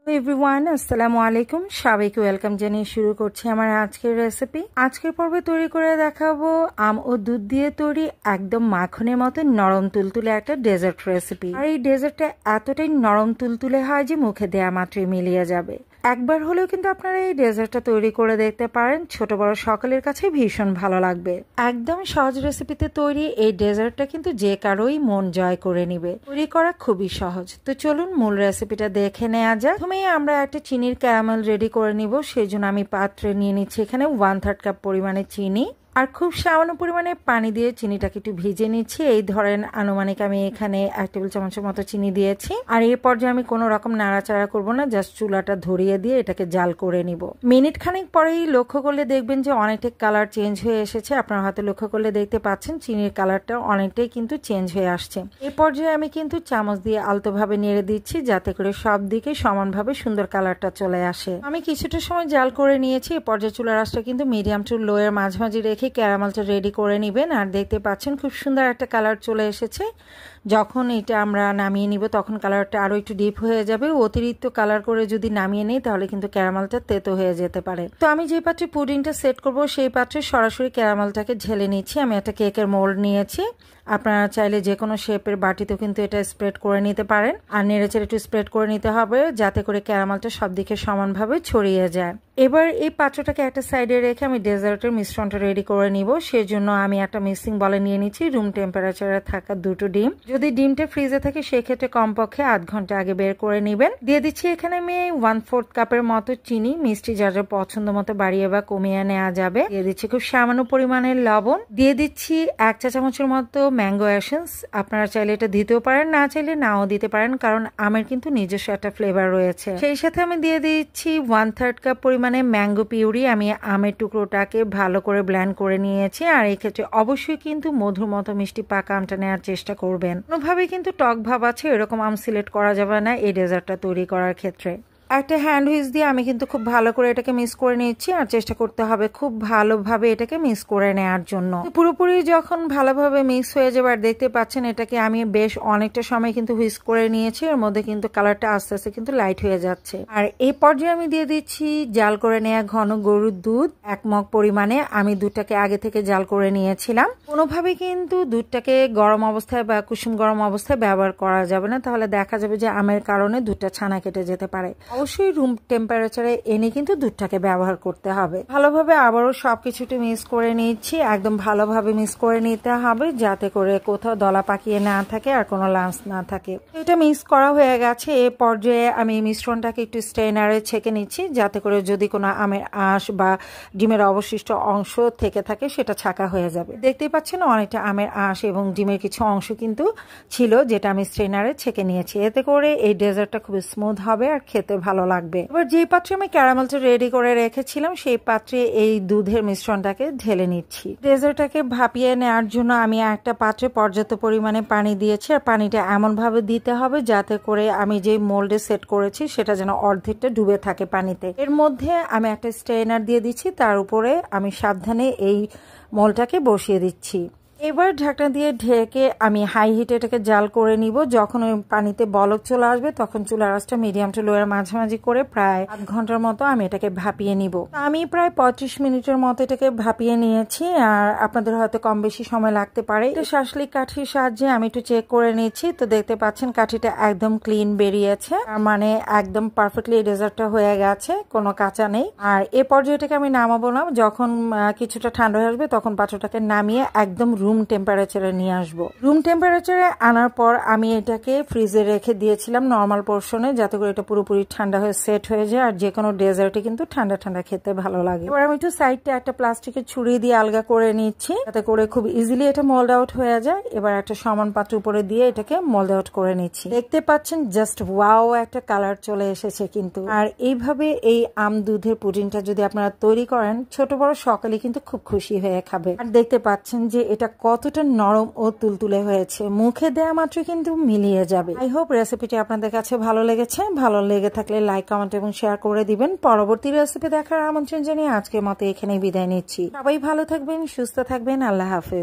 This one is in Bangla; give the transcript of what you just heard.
এভরিওয়ান আসসালামু আলাইকুম, সবাইকে ওয়েলকাম জানিয়ে শুরু করছি আমার আজকের রেসিপি। আজকের পর্বে তৈরি করে দেখাবো আম ও দুধ দিয়ে তৈরি একদম মাখনের মতো নরম তুলতুলে একটা ডেজার্ট রেসিপি। আর এই ডেজার্টটা এতটাই নরম তুলতুলে হয় যে মুখে দেয়া মাত্রই মিলিয়ে যাবে। একবার হলেও কিন্তু আপনারা এই ডেজার্টটা তৈরি করে দেখতে পারেন, ছোট বড় সকলের কাছে ভীষণ ভালো লাগবে। একদম সহজ রেসিপিতে তৈরি এই ডেজার্টটা কিন্তু যে কারোই মন জয় করে নিবে। তৈরি করা খুবই সহজ, তো চলুন মূল রেসিপিটা দেখে নেওয়া যাক। প্রথমেই আমরা একটা চিনির ক্যারামেল রেডি করে নিব। সেই জন্য আমি পাত্রে নিয়ে নিচ্ছি এখানে 1/3 কাপ পরিমাণে চিনি আর খুব সামান্য পরিমাণে পানি দিয়ে চিনিটাকে একটু ভিজে নিচ্ছি। এই ধরেন আনুমানিক আমি এখানে 1 টেবিল চামচের মতো চিনি দিয়েছি। আর এই পর্যায়ে আমি কোনো রকম নাড়াচাড়া করব না, জাস্ট চুলাটা ধরিয়ে দিয়ে এটাকে জাল করে নিব। মিনিট খানিক পরেই লক্ষ্য করলে দেখবেন যে অনেকটাই কালার চেঞ্জ হয়ে এসেছে। আপনার হাতে লক্ষ্য করলে দেখতে পাচ্ছেন চিনির কালারটা অনেকটাই কিন্তু চেঞ্জ হয়ে আসছে। এই পর্যায়ে আমি কিন্তু চামচ দিয়ে আলতোভাবে নেড়ে দিচ্ছি যাতে করে সব দিকে সমানভাবে সুন্দর কালারটা চলে আসে। আমি কিছুটা সময় জাল করে নিয়েছি। এই পর্যায়ে চুলার আঁচটা কিন্তু মিডিয়াম টু লো এর মাঝামাঝি রেখে ক্যারামেলটা রেডি করে নেবেন। আর দেখতে পাচ্ছেন খুব সুন্দর একটা কালার চলে এসেছে। যখন এটা আমরা নামিয়ে নিব তখন কালারটা আরো একটু ডিপ হয়ে যাবে। অতিরিক্ত কালার করে যদি নামিয়ে নেই তাহলে কিন্তু ক্যারামেলটা তেতো হয়ে যেতে পারে। তো আমি যে পাত্রে পুডিংটা সেট করব সেই পাত্রে সরাসরি ক্যারামেলটাকে ঢেলে নিচ্ছি। আমি একটা কেকের মোল্ড নিয়েছি। আপনারা চাইলে যে কোনো শেপের বাটিতেও কিন্তু এটা স্প্রেড করে নিতে পারেন। আর নেড়েচেড়ে একটু স্প্রেড করে নিতে হবে যাতে করে ক্যারামেলটা সব দিকে সমানভাবে ছড়িয়ে যায়। এবার এই পাত্রটাকে একটা সাইডে রেখে আমি ডেজার্টের মিশ্রণটা রেডি করে নিব। সেজন্য আমি একটা মিক্সিং বলে নিয়ে নিচ্ছি রুম টেম্পারেচারে থাকা 2টো ডিম। যদি ডিমটা ফ্রিজে থাকে সেক্ষেত্রে কমপক্ষে আধ ঘন্টা আগে বের করে নেবেন। দিয়ে দিচ্ছি এখানে আমি 1/4 কাপের মতো চিনি। মিষ্টি যার যার পছন্দ মতো বাড়িয়ে বা কমিয়ে নেওয়া যাবে। দিয়ে দিচ্ছি খুব সামান্য পরিমাণের লবণ। দিয়ে দিচ্ছি 1 চা চামচের মতো ম্যাঙ্গো এসেন্স। আপনারা চাইলে এটা দিতেও পারেন, না চাইলে নাও দিতে পারেন, কারণ আমের কিন্তু নিজস্ব একটা ফ্লেভার রয়েছে। সেই সাথে আমি দিয়ে দিচ্ছি 1/3 কাপ পরিমাণে ম্যাঙ্গো পিউরি। আমি আমের টুকরোটাকে ভালো করে ব্লেন্ড করে নিয়েছি। আর এই ক্ষেত্রে অবশ্যই কিন্তু মধুর মতো মিষ্টি পাকা আমটা নেওয়ার চেষ্টা করবেন। কোনোভাবে কিন্তু টক ভাব আছে এরকম আম সিলেক্ট করা যাবে না এই ডেজার্টটা তৈরি করার ক্ষেত্রে। একটা হ্যান্ড হুইচ দিয়ে আমি কিন্তু খুব ভালো করে এটাকে মিক্স করে নিচ্ছি। আর চেষ্টা করতে হবে খুব ভালোভাবে এটাকে মিক্স করে নেওয়ার জন্য। পুরোপুরি যখন ভালোভাবে মিক্স হয়ে যাবে, আর দেখতে পাচ্ছেন এটাকে আমি বেশ অনেকটা সময় কিন্তু হুইস্ক করে নিয়েছি। এর মধ্যে কিন্তু কালারটা আস্তে আস্তে কিন্তু লাইট হয়ে যাচ্ছে। আর এই পর্যায়ে আমি দিয়ে দিচ্ছি জাল করে নেওয়া ঘন গরুর দুধ 1 মগ পরিমাণে। আমি দুধটাকে আগে থেকে জাল করে নিয়েছিলাম। কোনোভাবে কিন্তু দুধটাকে গরম অবস্থায় বা কুসুম গরম অবস্থায় ব্যবহার করা যাবে না, তাহলে দেখা যাবে যে আমের কারণে দুধটা ছানা কেটে যেতে পারে। অবশ্যই রুম টেম্পারেচারে এনে কিন্তু দুধটাকে ব্যবহার করতে হবে। ভালোভাবে আবারও সবকিছুটি মিক্স করে নিচ্ছি। একদম ভালোভাবে মিক্স করে নিতে হবে যাতে করে কোথাও দলা পাকিয়ে না থাকে আর কোনো লাম্পস না থাকে। এটা মিক্স করা হয়ে গেছে। এই পর্যায়ে আমি মিশ্রণটাকে একটু স্ট্রেনারে ছেঁকে নিচ্ছি যাতে করে যদি কোনো আমের আঁশ বা ডিমের অবশিষ্ট অংশ থেকে থাকে সেটা ছাঁকা হয়ে যাবে। দেখতেই পাচ্ছেন অনেকটা আমের আঁশ এবং ডিমের কিছু অংশ কিন্তু ছিল যেটা আমি স্ট্রেনারে ছেঁকে নিয়েছি। এতে করে এই ডেজার্টটা খুব স্মুথ হবে আর খেতে ভালো লাগবে। এবার যে পাত্রে আমি ক্যারামেলটা রেডি করে রেখেছিলাম সেই পাত্রে এই দুধের মিশ্রণটাকে ঢেলে নিচ্ছি। ডেজার্টটাকে ভাপিয়ে নেওয়ার জন্য আমি একটা পাত্রে পর্যাপ্ত পরিমাণে পানি দিয়েছি। আর পানিটা এমন ভাবে দিতে হবে যাতে করে আমি যে মোল্ডে সেট করেছি সেটা যেন অর্ধেকটা ডুবে থাকে পানিতে। এর মধ্যে আমি একটা স্ট্রেনার দিয়ে দিচ্ছি, তার উপরে আমি সাবধানে এই মোল্ডটাকে বসিয়ে দিচ্ছি। এবার ঢাকনা দিয়ে ঢেকে আমি হাই হিটে এটাকে জাল করে নিব। যখন ওই পানিতে বলক চলে আসবে তখন চুলার আঁচটা মিডিয়াম টু লো এর মাঝামাঝি করে প্রায় আধ ঘন্টার মতো আমি এটাকে ভাপিয়ে নিব। আমি প্রায় 35 মিনিটের মতো এটাকে ভাপিয়ে নিয়েছি। আর আপনাদের হয়তো কম বেশি সময় লাগতে পারে। এটা শাঁসলিক কাঠির সাহায্যে আমি একটু চেক করে নিচ্ছি। তো দেখতে পাচ্ছেন কাঠিটা একদম ক্লিন বেরিয়েছে, মানে একদম পারফেক্টলি ডেজার্টটা হয়ে গেছে, কোনো কাঁচা নেই। আর এ পর্যায়ে এটাকে আমি নামাবো না। যখন কিছুটা ঠান্ডা হয়ে আসবে তখন পাত্রটাকে নামিয়ে একদম রুম টেম্পারেচারে নিয়ে আসবো। রুম টেম্পারেচারে আনার পর আমি এটাকে ফ্রিজে রেখে দিয়েছিলাম নর্মাল পোর্শনে যাতে করে এটা পুরোপুরি ঠান্ডা হয়ে সেট হয়ে যায়। আর যে কোনো ডেজার্টে কিন্তু ঠান্ডা ঠান্ডা খেতে ভালো লাগে। এবার আমি একটু সাইডটা একটা প্লাস্টিকের ছুরি দিয়ে আলগা করে নিচ্ছি যাতে করে খুব ইজিলি এটা মোল্ড আউট হয়ে যায়। এবার একটা সমান পাত্র উপরে দিয়ে এটাকে মোল্ড আউট করে নিচ্ছি। দেখতে পাচ্ছেন জাস্ট ওয়াও একটা কালার চলে এসেছে কিন্তু। আর এইভাবে এই আম দুধের পুডিংটা যদি আপনারা তৈরি করেন ছোট বড় সকালে কিন্তু খুব খুশি হয়ে খাবে। আর দেখতে পাচ্ছেন যে এটা কতটা নরম ও তুলতুলে হয়েছে, মুখে দেয়া মাত্র কিন্তু মিলিয়ে যাবে। আই হোপ রেসিপিটি আপনাদের কাছে ভালো লেগেছে। ভালো লেগে থাকলে লাইক, কমেন্ট এবং শেয়ার করে দিবেন। পরবর্তী রেসিপি দেখার আমন্ত্রণ জানিয়ে আজকের মতো এখানেই বিদায় নিচ্ছি। সবাই ভালো থাকবেন, সুস্থ থাকবেন। আল্লাহ হাফেজ।